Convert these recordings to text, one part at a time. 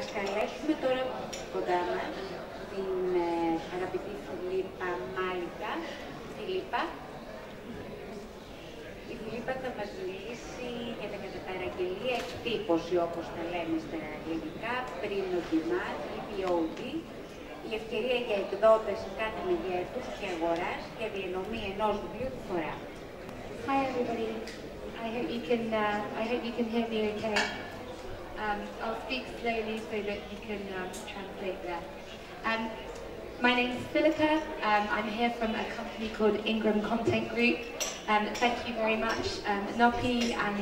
Ας καλέσουμε τώρα κοντά μας την αγαπητή Philippa Malicka. Philippa. Η Philippa θα μας μιλήσει για τα κατά παραγγελία εκτύπωση, όπως τα λέμε στα ελληνικά, πριν οκιμάτι, η ευκαιρία για εκδότες κάθε μεγέθους και αγοράς και διανομή ενός βιβλίου φορά. Hi everybody. I hope you can hear me okay. I'll speak slowly so that you can translate there. My name is Philippa. I'm here from a company called Ingram Content Group. Thank you very much, Nopi and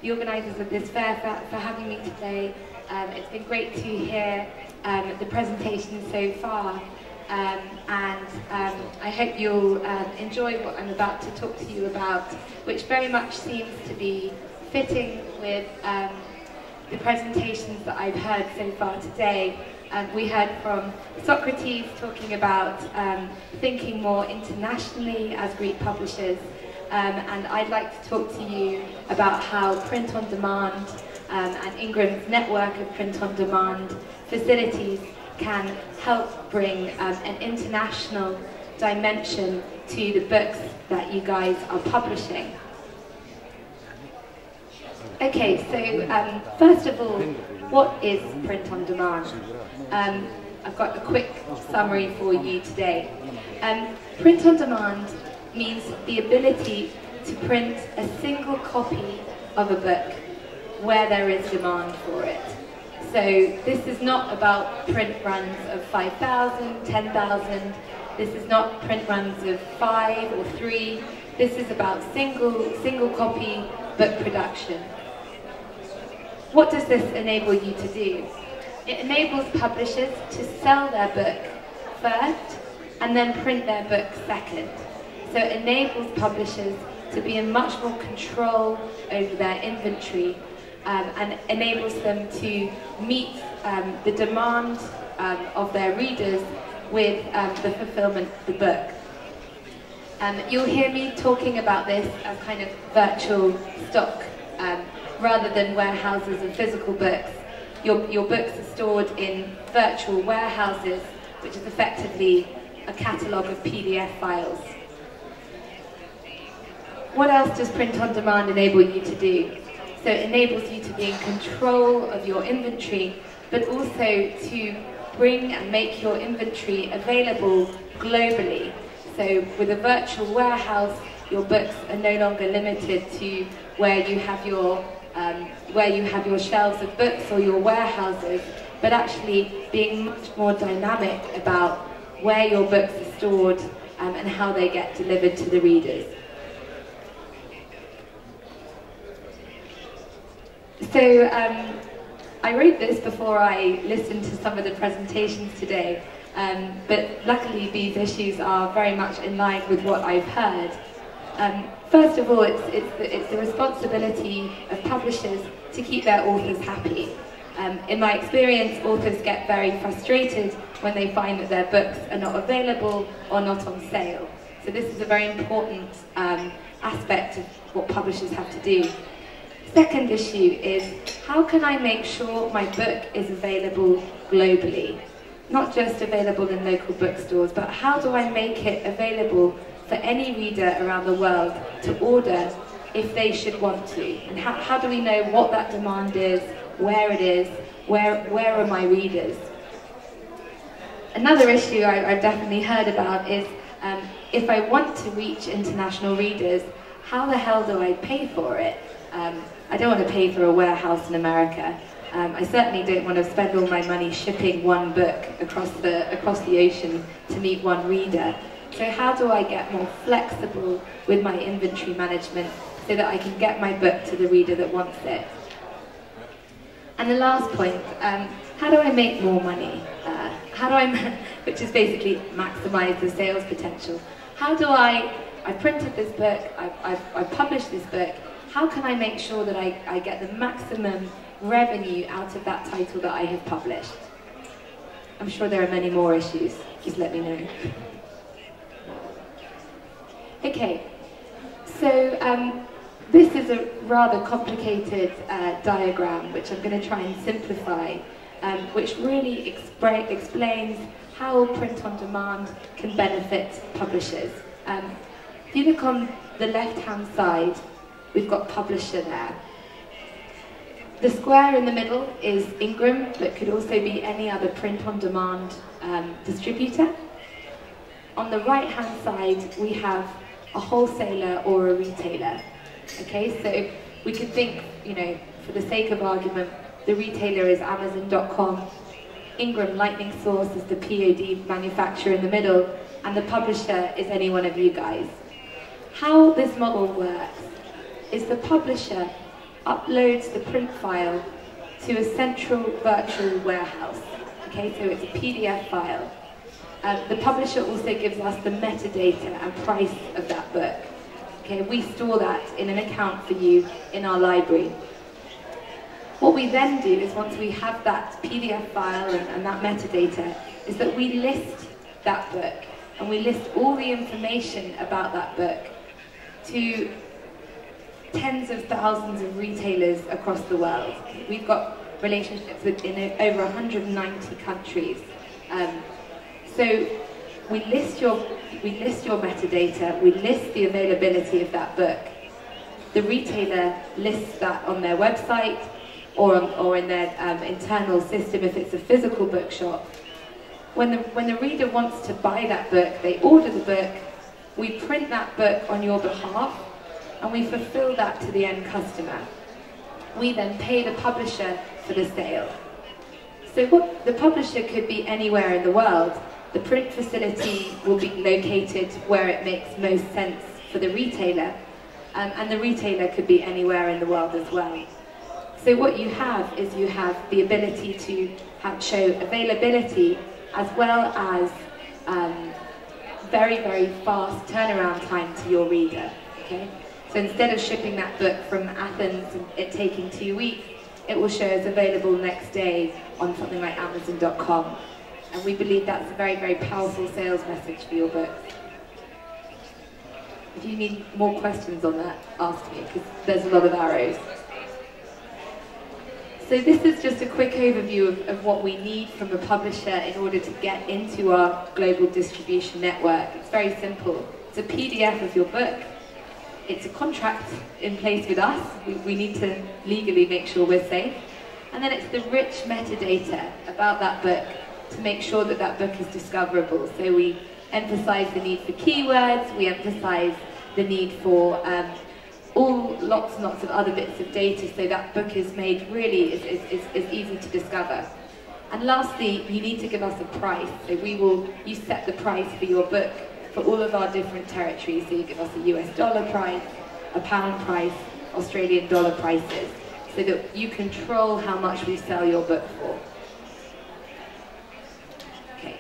the organisers of this fair for having me today. It's been great to hear the presentation so far, and I hope you'll enjoy what I'm about to talk to you about, which very much seems to be fitting with the presentations that I've heard so far today. We heard from Socrates talking about thinking more internationally as Greek publishers, and I'd like to talk to you about how print-on-demand and Ingram's network of print-on-demand facilities can help bring an international dimension to the books that you guys are publishing. Okay, so first of all, what is print-on-demand? I've got a quick summary for you today. Print-on-demand means the ability to print a single copy of a book where there is demand for it. So this is not about print runs of 5,000, 10,000. This is not print runs of 5 or 3. This is about single copy book production. What does this enable you to do? It enables publishers to sell their book first and then print their book second. So it enables publishers to be in much more control over their inventory and enables them to meet the demand of their readers with the fulfillment of the book. You'll hear me talking about this as kind of virtual stock rather than warehouses of physical books. Your books are stored in virtual warehouses, which is effectively a catalogue of PDF files. What else does print-on-demand enable you to do? So it enables you to be in control of your inventory, but also to bring and make your inventory available globally. So with a virtual warehouse, your books are no longer limited to where you have your shelves of books or your warehouses, but actually being much more dynamic about where your books are stored and how they get delivered to the readers. So I wrote this before I listened to some of the presentations today, but luckily these issues are very much in line with what I've heard. First of all, it's the responsibility of publishers to keep their authors happy. In my experience, authors get very frustrated when they find that their books are not available or not on sale. So this is a very important aspect of what publishers have to do. Second issue is, how can I make sure my book is available globally? Not just available in local bookstores, but how do I make it available for any reader around the world to order if they should want to? And how do we know what that demand is, where it is, where are my readers? Another issue I've definitely heard about is, if I want to reach international readers, how the hell do I pay for it? I don't want to pay for a warehouse in America. I certainly don't want to spend all my money shipping one book across the ocean to meet one reader. So how do I get more flexible with my inventory management so that I can get my book to the reader that wants it? And the last point, how do I make more money? Which is basically maximize the sales potential. How do I printed this book, I've published this book, how can I make sure that I get the maximum revenue out of that title that I have published? I'm sure there are many more issues, just let me know. Okay, so This is a rather complicated diagram, which I'm going to try and simplify. which really explains how print on demand can benefit publishers. If you look on the left-hand side, we've got publisher there. The square in the middle is Ingram, but could also be any other print-on-demand distributor. On the right-hand side, we have a wholesaler or a retailer. Okay, so we could think, you know, for the sake of argument, the retailer is Amazon.com, Ingram Lightning Source is the POD manufacturer in the middle, and the publisher is any one of you guys. How this model works is the publisher uploads the print file to a central virtual warehouse. Okay, so it's a PDF file. The publisher also gives us the metadata and price of that book. Okay, we store that in an account for you in our library. What we then do is, once we have that PDF file and that metadata, is that we list that book, and we list all the information about that book to tens of thousands of retailers across the world. We've got relationships in over 190 countries. So we list your metadata, we list the availability of that book. The retailer lists that on their website or in their internal system if it's a physical bookshop. When the reader wants to buy that book, they order the book, we print that book on your behalf, and we fulfill that to the end customer. We then pay the publisher for the sale. So the publisher could be anywhere in the world. The print facility will be located where it makes most sense for the retailer, and the retailer could be anywhere in the world as well. So what you have is you have the ability to show availability as well as very, very fast turnaround time to your reader. Okay? So instead of shipping that book from Athens and it taking 2 weeks, it will show as available next day on something like Amazon.com. And we believe that's a very, very powerful sales message for your book. If you need more questions on that, ask me, because there's a lot of arrows. So this is just a quick overview of what we need from a publisher in order to get into our global distribution network. It's very simple. It's a PDF of your book. It's a contract in place with us. We need to legally make sure we're safe. And then it's the rich metadata about that book to make sure that that book is discoverable. So we emphasize the need for keywords, we emphasize the need for lots and lots of other bits of data, so that book is made really is easy to discover. And lastly, you need to give us a price. So you set the price for your book for all of our different territories. So you give us a US dollar price, a pound price, Australian dollar prices, so that you control how much we sell your book for. Okay.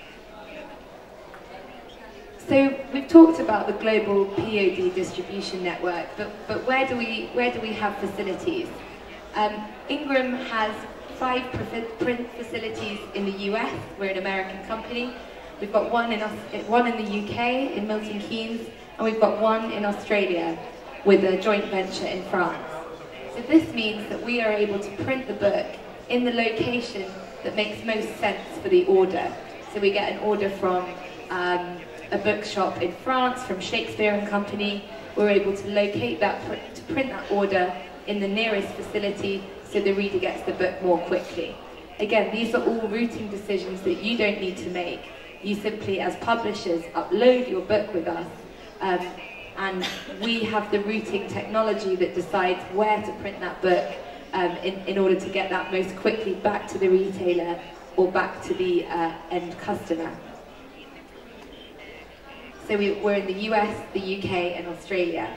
So we've talked about the global POD distribution network, but where do we have facilities? Ingram has 5 print facilities in the US. We're an American company. We've got one in the UK, in Milton Keynes, and we've got one in Australia with a joint venture in France. So this means that we are able to print the book in the location that makes most sense for the order. So we get an order from a bookshop in France, from Shakespeare and Company. We're able to locate that, to print that order in the nearest facility so the reader gets the book more quickly. Again, these are all routing decisions that you don't need to make. You simply, as publishers, upload your book with us, and we have the routing technology that decides where to print that book in order to get that most quickly back to the retailer or back to the end customer. So we're in the US, the UK, and Australia.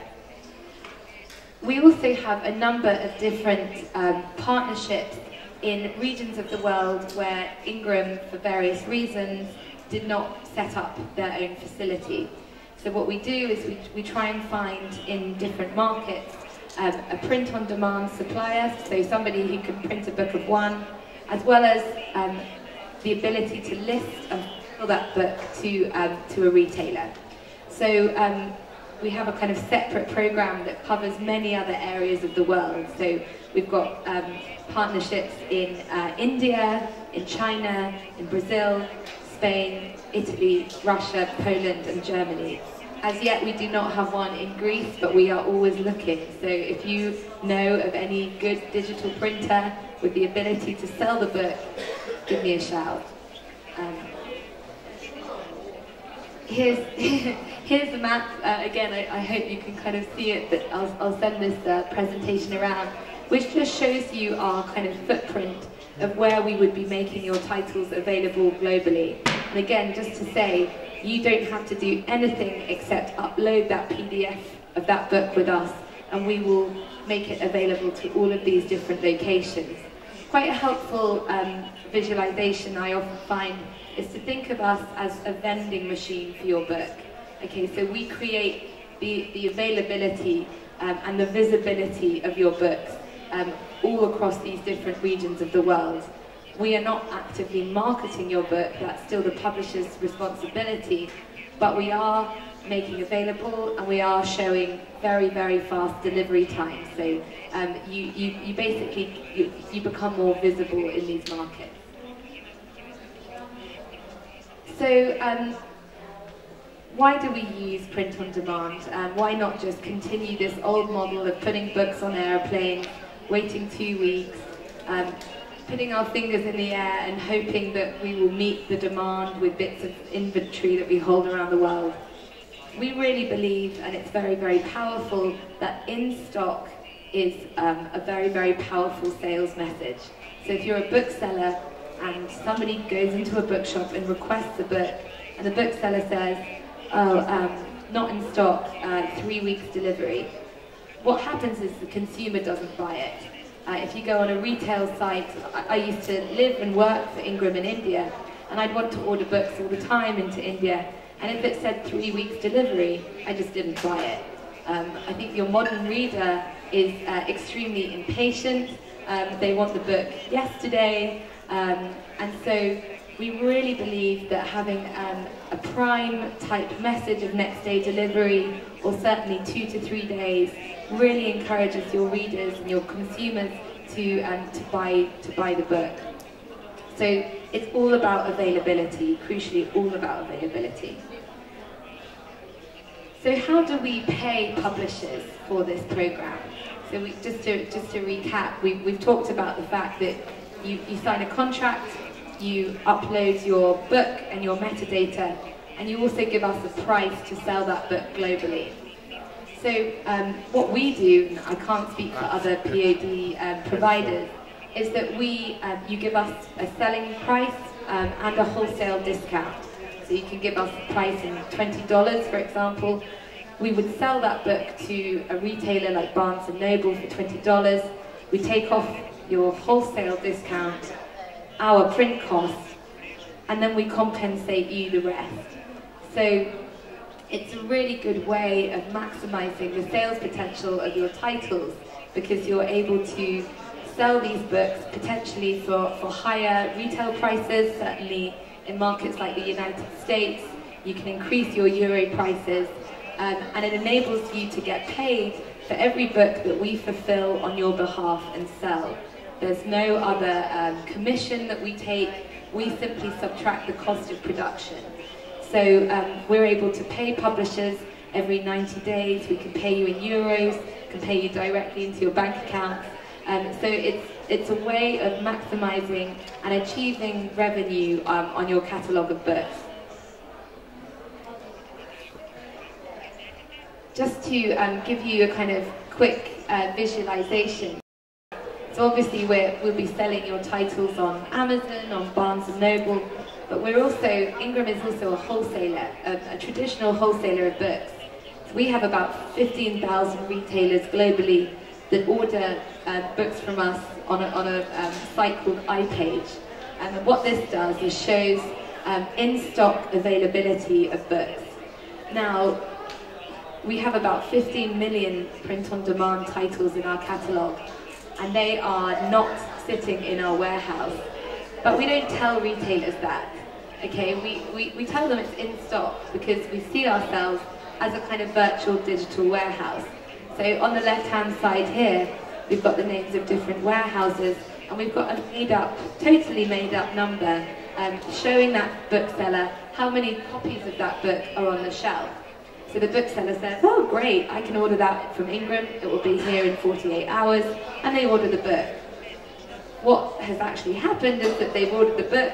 We also have a number of different partnerships in regions of the world where Ingram, for various reasons, did not set up their own facility. So what we do is we try and find in different markets a print-on-demand supplier, so somebody who can print a book of one, as well as the ability to list and sell that book to a retailer. So we have a kind of separate program that covers many other areas of the world. So we've got partnerships in India, in China, in Brazil, Spain, Italy, Russia, Poland and Germany. As yet we do not have one in Greece, but we are always looking. So if you know of any good digital printer with the ability to sell the book, give me a shout. Here's the map. Again, I hope you can kind of see it, but I'll send this presentation around, which just shows you our kind of footprint of where we would be making your titles available globally. And again, just to say, you don't have to do anything except upload that PDF of that book with us, and we will make it available to all of these different locations. Quite a helpful visualization I often find is to think of us as a vending machine for your book. Okay, so we create the availability and the visibility of your books all across these different regions of the world. We are not actively marketing your book, that's still the publisher's responsibility, but we are making available and we are showing very, very fast delivery times. So you basically, you become more visible in these markets. So why do we use print on demand? Why not just continue this old model of putting books on airplanes, waiting 2 weeks, putting our fingers in the air and hoping that we will meet the demand with bits of inventory that we hold around the world? We really believe, and it's very, very powerful, that in stock is a very, very powerful sales message. So if you're a bookseller and somebody goes into a bookshop and requests a book, and the bookseller says, oh, not in stock, 3 weeks delivery, what happens is the consumer doesn't buy it. If you go on a retail site, I used to live and work for Ingram in India, and I'd want to order books all the time into India, and if it said 3 weeks delivery, I just didn't buy it. I think your modern reader is extremely impatient. They want the book yesterday, and so we really believe that having a prime type message of next day delivery, or certainly 2 to 3 days, really encourages your readers and your consumers to buy the book. So it's all about availability, crucially all about availability. So how do we pay publishers for this program? So just to recap, we've talked about the fact that you sign a contract, you upload your book and your metadata, and you also give us a price to sell that book globally. So what we do, and I can't speak for other POD providers, is that you give us a selling price and a wholesale discount. So you can give us a price in $20, for example. We would sell that book to a retailer like Barnes & Noble for $20. We take off your wholesale discount, our print costs, and then we compensate you the rest. So it's a really good way of maximizing the sales potential of your titles, because you're able to sell these books potentially for higher retail prices. Certainly in markets like the United States, you can increase your euro prices, and it enables you to get paid for every book that we fulfill on your behalf and sell. There's no other commission that we take. We simply subtract the cost of production. So we're able to pay publishers every 90 days. We can pay you in euros, can pay you directly into your bank account. So it's a way of maximizing and achieving revenue on your catalogue of books. Just to give you a kind of quick visualization. So obviously we'll be selling your titles on Amazon, on Barnes & Noble, but Ingram is also a wholesaler, a traditional wholesaler of books. So we have about 15,000 retailers globally that order books from us on a site called iPage. And what this does is shows in-stock availability of books. Now, we have about 15 million print-on-demand titles in our catalogue, and they are not sitting in our warehouse. But we don't tell retailers that, okay? We tell them it's in stock because we see ourselves as a kind of virtual digital warehouse. So on the left-hand side here, we've got the names of different warehouses, and we've got a totally made-up number showing that bookseller how many copies of that book are on the shelf. So the bookseller says, oh great, I can order that from Ingram, it will be here in 48 hours, and they order the book. What has actually happened is that they've ordered the book,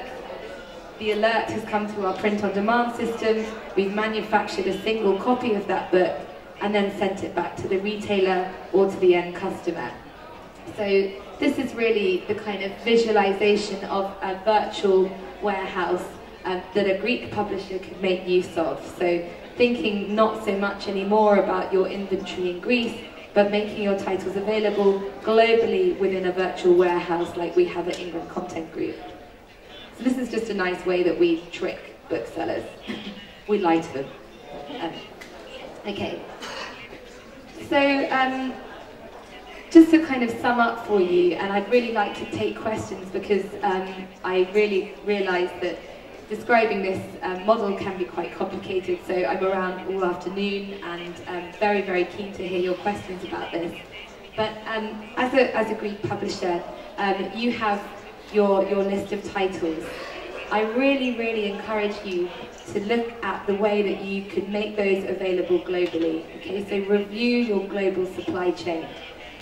the alert has come to our print-on-demand system, we've manufactured a single copy of that book, and then sent it back to the retailer or to the end customer. So this is really the kind of visualization of a virtual warehouse that a Greek publisher could make use of. So thinking not so much anymore about your inventory in Greece, but making your titles available globally within a virtual warehouse like we have at Ingram Content Group. So this is just a nice way that we trick booksellers. We lie to them. Okay. So just to kind of sum up for you, and I'd really like to take questions because I really realise that describing this model can be quite complicated, so I'm around all afternoon and very, very keen to hear your questions about this. But as a Greek publisher, you have your list of titles. I really, really encourage you to look at the way that you could make those available globally. Okay, so review your global supply chain.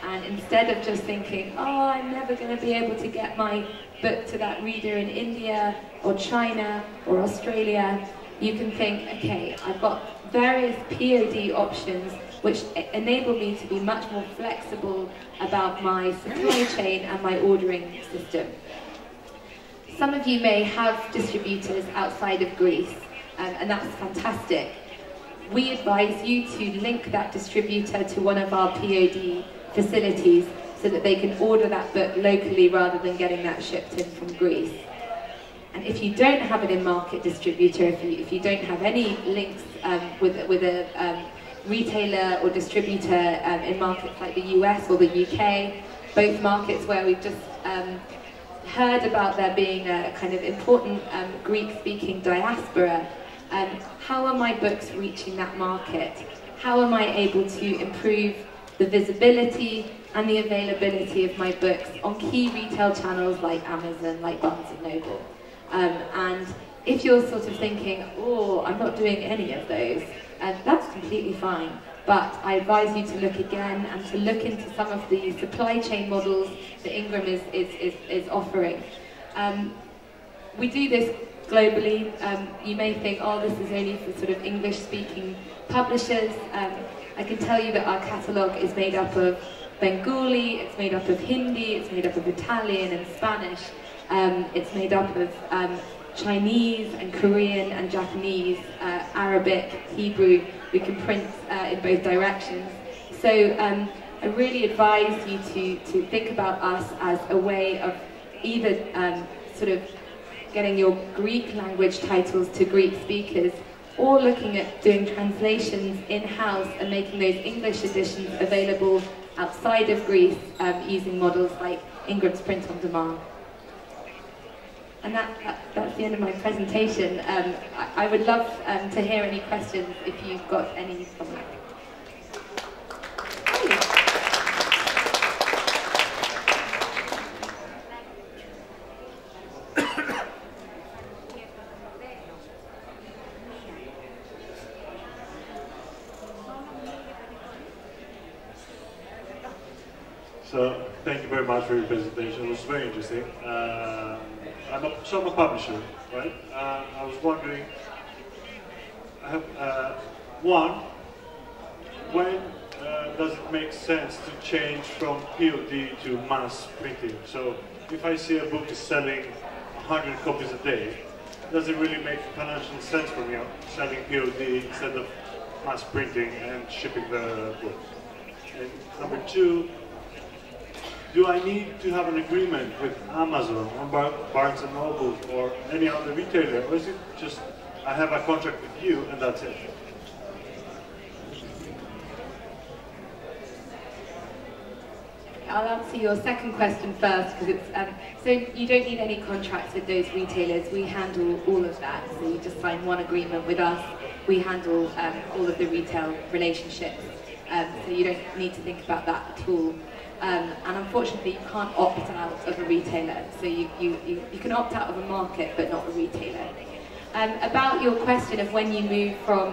And instead of just thinking, oh, I'm never going to be able to get my book to that reader in India or China or Australia, you can think, okay, I've got various POD options which enable me to be much more flexible about my supply chain and my ordering system. Some of you may have distributors outside of Greece, and that's fantastic. We advise you to link that distributor to one of our POD facilities so that they can order that book locally rather than getting that shipped in from Greece. And if you don't have an in-market distributor, if you don't have any links with a retailer or distributor in markets like the US or the UK, both markets where we've just heard about there being a kind of important Greek-speaking diaspora, how are my books reaching that market? How am I able to improve the visibility and the availability of my books on key retail channels like Amazon, like Barnes & Noble? And if you're sort of thinking, oh, I'm not doing any of those, that's completely fine. But I advise you to look again and to look into some of the supply chain models that Ingram is offering. We do this globally. You may think, oh, this is only for sort of English-speaking publishers. I can tell you that our catalogue is made up of Bengali, it's made up of Hindi, it's made up of Italian and Spanish, it's made up of Chinese and Korean and Japanese, Arabic, Hebrew. We can print in both directions. So I really advise you to think about us as a way of either sort of getting your Greek language titles to Greek speakers, or looking at doing translations in-house and making those English editions available outside of Greece using models like Ingram's print-on-demand. And that's the end of my presentation. I would love to hear any questions if you've got any from that. So, thank you very much for your presentation. It was very interesting. I'm a publisher, right? I was wondering, I have, one, when does it make sense to change from POD to mass printing? So, if I see a book is selling 100 copies a day, does it really make financial sense for me selling POD instead of mass printing and shipping the book? And number two, do I need to have an agreement with Amazon or Barnes & Noble or any other retailer, or is it just I have a contract with you and that's it? I'll answer your second question first, because it's so you don't need any contracts with those retailers. We handle all of that. So you just sign one agreement with us. we handle all of the retail relationships, so you don't need to think about that at all. And unfortunately, you can't opt out of a retailer, so you can opt out of a market, but not a retailer. About your question of when you move from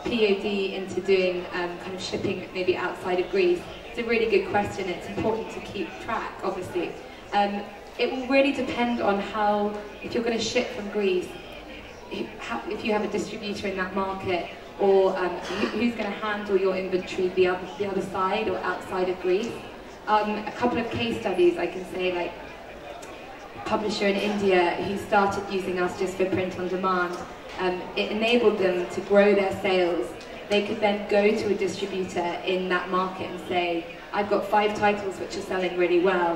POD into doing kind of shipping maybe outside of Greece, it's a really good question. It's important to keep track, obviously. It will really depend on how, if you're going to ship from Greece, if you have a distributor in that market, or who's going to handle your inventory the other side or outside of Greece. A couple of case studies I can say, like a publisher in India who started using us just for print on demand. It enabled them to grow their sales. They could then go to a distributor in that market and say, I've got 5 titles which are selling really well,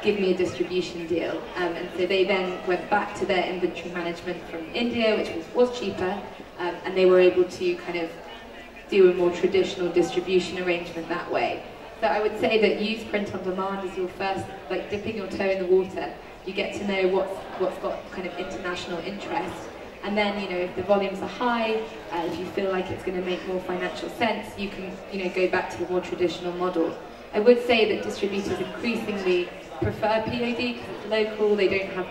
give me a distribution deal. And so they then went back to their inventory management from India, which was cheaper, and they were able to kind of do a more traditional distribution arrangement that way. So I would say that use print on demand as your first, like dipping your toe in the water. You get to know what's got kind of international interest. And then, you know, if the volumes are high, if you feel like it's going to make more financial sense, you can, you know, go back to the more traditional model. I would say that distributors increasingly prefer POD because it's local, they don't have,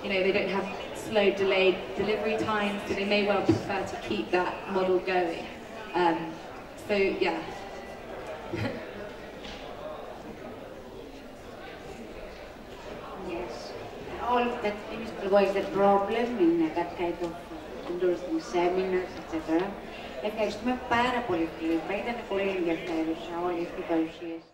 you know, they don't have slow, delayed delivery times, so they may well prefer to keep that model going. So, yeah. Yes. All that was the problem in that kind of interesting seminars, etc. Ευχαριστούμε πάρα πολύ, Φιλίππα. Ήταν πολύ ενδιαφέρουσα όλη αυτή η παρουσίαση.